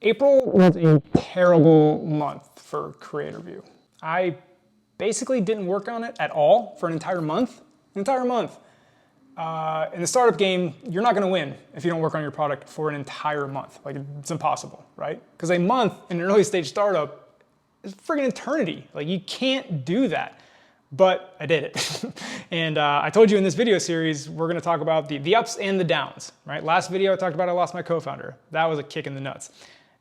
April was a terrible month for Creator View. I basically didn't work on it at all for an entire month. In the startup game, you're not gonna win if you don't work on your product for an entire month. Like, it's impossible, right? Because a month in an early stage startup is friggin' eternity. Like, you can't do that. But I did it. And I told you in this video series, we're gonna talk about the ups and the downs, right? Last video I talked about I lost my co-founder. That was a kick in the nuts.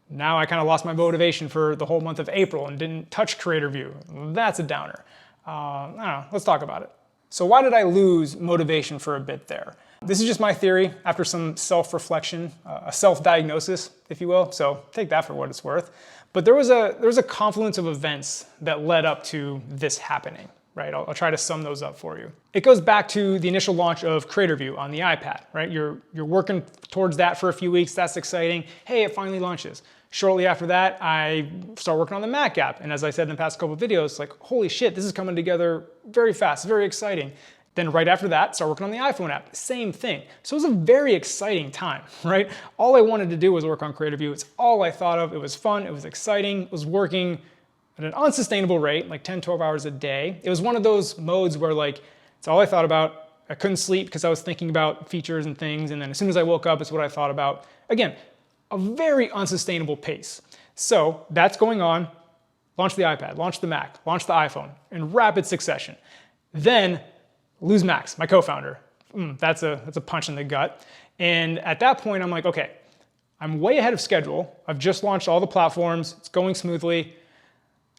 Now I kind of lost my motivation for the whole month of April and didn't touch Creator View. That's a downer. I don't know, let's talk about it. So why did I lose motivation for a bit there? This is just my theory after some self-reflection, a self-diagnosis, if you will. So take that for what it's worth. But there was a confluence of events that led up to this happening. Right, I'll try to sum those up for you. It goes back to the initial launch of Creator View on the iPad, right? You're working towards that for a few weeks, that's exciting. Hey, it finally launches. Shortly after that, I start working on the Mac app. And as I said in the past couple of videos, like, holy shit, this is coming together very fast, very exciting. Then right after that, start working on the iPhone app, same thing. So it was a very exciting time, right? All I wanted to do was work on Creator View. It's all I thought of. It was fun, it was exciting, it was working at an unsustainable rate, like 10, 12 hours a day. It was one of those modes where, like, it's all I thought about. I couldn't sleep because I was thinking about features and things, and then as soon as I woke up, it's what I thought about. Again, a very unsustainable pace. So that's going on. Launch the iPad, launch the Mac, launch the iPhone in rapid succession. Then lose Max, my co-founder. That's a punch in the gut. And at that point, I'm like, okay, I'm way ahead of schedule. I've just launched all the platforms. It's going smoothly.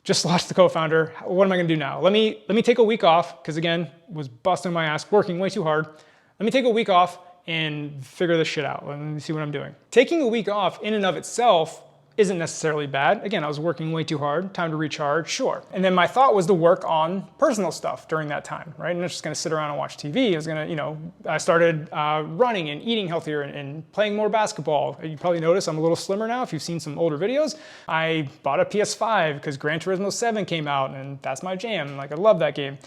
Just lost the co-founder. What am I gonna do now? Let me take a week off, because again, was busting my ass, working way too hard. Let me take a week off and figure this shit out. Let me see what I'm doing. Taking a week off in and of itself isn't necessarily bad. Again, I was working way too hard, time to recharge, sure. And then my thought was to work on personal stuff during that time, right? And I'm just gonna sit around and watch TV. I was gonna, I started running and eating healthier and playing more basketball. You probably noticed I'm a little slimmer now if you've seen some older videos. I bought a PS5 because Gran Turismo 7 came out and that's my jam. Like, I love that game.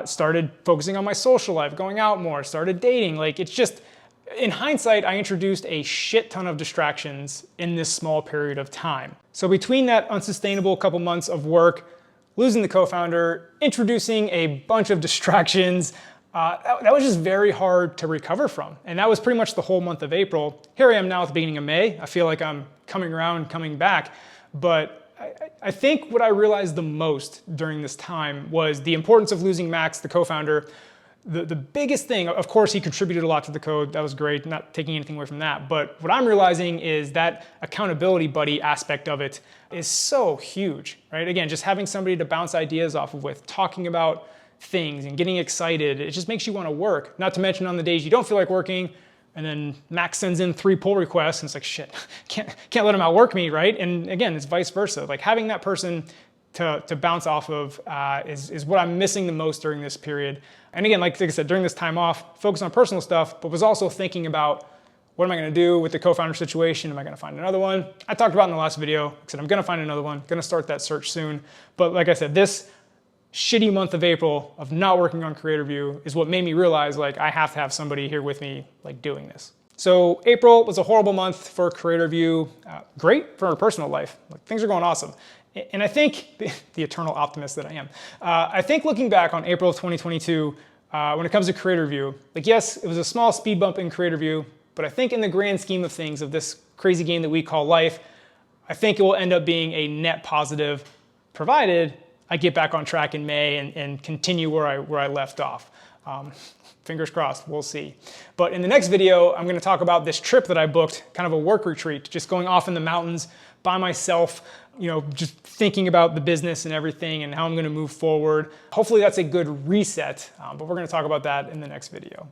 Started focusing on my social life, going out more, started dating. Like, it's just, in hindsight, I introduced a shit ton of distractions in this small period of time. So between that unsustainable couple months of work, losing the co-founder, introducing a bunch of distractions, that was just very hard to recover from. And that was pretty much the whole month of April. Here I am now at the beginning of May. I feel like I'm coming around, coming back. But I think what I realized the most during this time was the importance of losing Max, the co-founder. The biggest thing, of course, he contributed a lot to the code. That was great, not taking anything away from that. But what I'm realizing is that accountability buddy aspect of it is so huge, right? Again, just having somebody to bounce ideas off of with, talking about things and getting excited, it just makes you want to work. Not to mention on the days you don't feel like working, and then Max sends in 3 pull requests, and it's like, shit, can't let him outwork me, right? And again, it's vice versa. Like, having that person to bounce off of is what I'm missing the most during this period. And again, like I said, during this time off, focus on personal stuff, but was also thinking about, what am I gonna do with the co-founder situation? Am I gonna find another one? I talked about in the last video, I said I'm gonna find another one, gonna start that search soon. But like I said, this shitty month of April of not working on Creator View is what made me realize, like, I have to have somebody here with me, like, doing this. So April was a horrible month for Creator View. Great for our personal life. Like, things are going awesome. And I think, the eternal optimist that I am, I think looking back on April of 2022, when it comes to Creator View, like, yes, it was a small speed bump in Creator View, but I think in the grand scheme of things of this crazy game that we call life, I think it will end up being a net positive, provided I get back on track in May and continue where I left off. Fingers crossed, we'll see. But in the next video, I'm gonna talk about this trip that I booked, kind of a work retreat, just going off in the mountains by myself, just thinking about the business and everything and how I'm gonna move forward. Hopefully that's a good reset, but we're gonna talk about that in the next video.